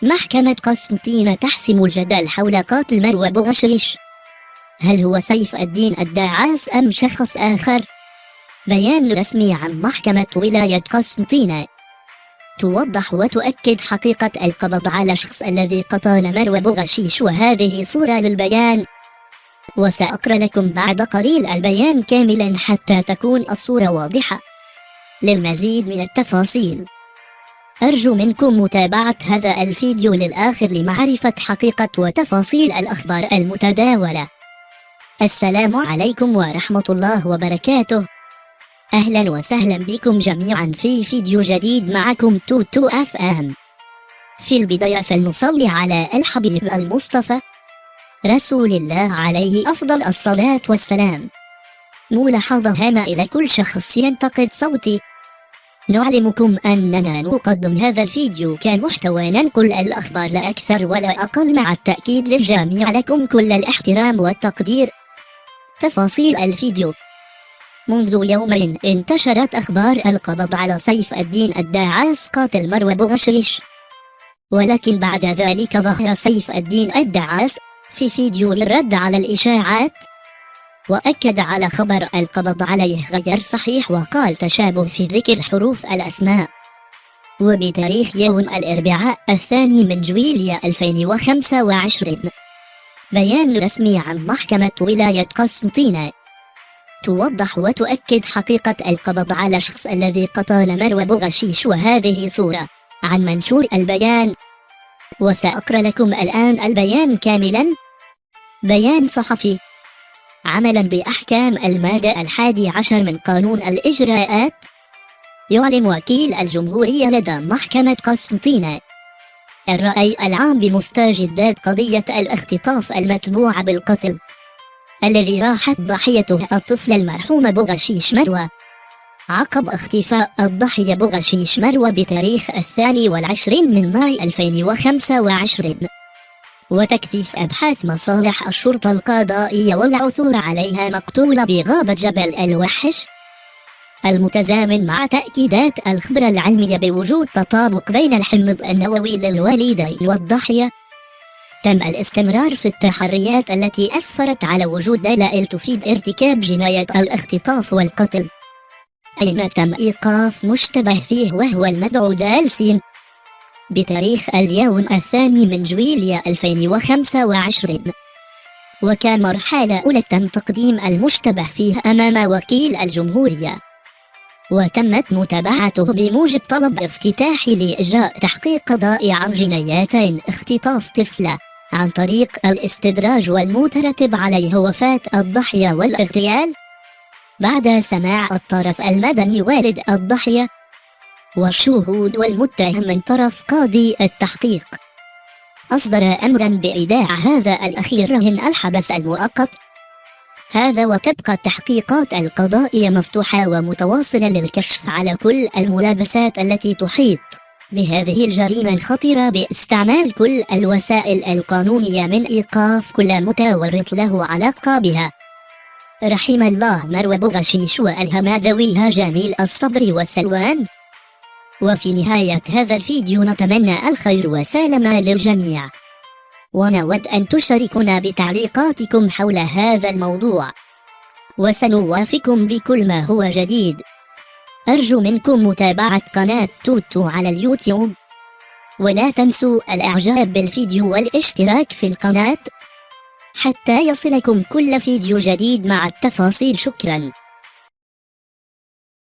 محكمة قسنطينة تحسم الجدل حول قاتل مروى بوغشيش. هل هو سيف الدين الداعاس أم شخص آخر؟ بيان رسمي عن محكمة ولاية قسنطينة توضح وتؤكد حقيقة القبض على الشخص الذي قتل مروى بوغشيش، وهذه صورة للبيان، وسأقرأ لكم بعد قليل البيان كاملا حتى تكون الصورة واضحة. للمزيد من التفاصيل أرجو منكم متابعة هذا الفيديو للآخر لمعرفة حقيقة وتفاصيل الأخبار المتداولة. السلام عليكم ورحمة الله وبركاته. أهلا وسهلا بكم جميعا في فيديو جديد، معكم توتو FM. في البداية فلنصلي على الحبيب المصطفى رسول الله عليه أفضل الصلاة والسلام. ملاحظة هامة إلى كل شخص ينتقد صوتي، نعلمكم أننا نقدم هذا الفيديو كمحتوى ننقل الأخبار لا أكثر ولا أقل، مع التأكيد للجميع لكم كل الاحترام والتقدير. تفاصيل الفيديو: منذ يومين انتشرت أخبار القبض على سيف الدين الداعاس قاتل مروى بوغشيش، ولكن بعد ذلك ظهر سيف الدين الداعاس في فيديو للرد على الإشاعات، وأكد على خبر القبض عليه غير صحيح، وقال تشابه في ذكر حروف الأسماء. وبتاريخ يوم الأربعاء 2 جويلية 2025 بيان رسمي عن محكمة ولاية قسنطينة توضح وتؤكد حقيقة القبض على الشخص الذي قتل مروى بوغشيش، وهذه صورة عن منشور البيان، وسأقرأ لكم الآن البيان كاملا. بيان صحفي: عملا بأحكام المادة 11 من قانون الإجراءات، يعلن وكيل الجمهورية لدى محكمة قسنطينة الرأي العام بمستجدات قضية الاختطاف المتبوع بالقتل الذي راحت ضحيته الطفلة المرحومة بوغشيش مروى عقب اختفاء الضحية بوغشيش مروى بتاريخ 22 ماي 2025، وتكثيف أبحاث مصالح الشرطة القضائية والعثور عليها مقتولة بغابة جبل الوحش، المتزامن مع تأكيدات الخبرة العلمية بوجود تطابق بين الحمض النووي للوالدين والضحية. تم الاستمرار في التحريات التي أسفرت على وجود دلائل تفيد ارتكاب جناية الاختطاف والقتل، أين تم إيقاف مشتبه فيه وهو المدعو دالسين بتاريخ اليوم 2 جويلية 2025، وكان مرحلة أولى تم تقديم المشتبه فيه أمام وكيل الجمهورية، وتمت متابعته بموجب طلب افتتاحي لإجراء تحقيق قضائي عن جنايتين اختطاف طفلة عن طريق الاستدراج والمترتب عليه وفاة الضحية والاغتيال، بعد سماع الطرف المدني والد الضحية والشهود والمتهم من طرف قاضي التحقيق. أصدر أمرا بإيداع هذا الأخير رهن الحبس المؤقت هذا، وتبقى التحقيقات القضائية مفتوحة ومتواصلة للكشف على كل الملابسات التي تحيط بهذه الجريمة الخطيرة باستعمال كل الوسائل القانونية من إيقاف كل متورط له علاقة بها. رحم الله مروى بوغشيش وألهم ذويها جميل الصبر والسلوان. وفي نهاية هذا الفيديو نتمنى الخير والسلامة للجميع، ونود أن تشاركونا بتعليقاتكم حول هذا الموضوع، وسنوافيكم بكل ما هو جديد. أرجو منكم متابعة قناة توتو على اليوتيوب، ولا تنسوا الإعجاب بالفيديو والاشتراك في القناة حتى يصلكم كل فيديو جديد مع التفاصيل. شكرا.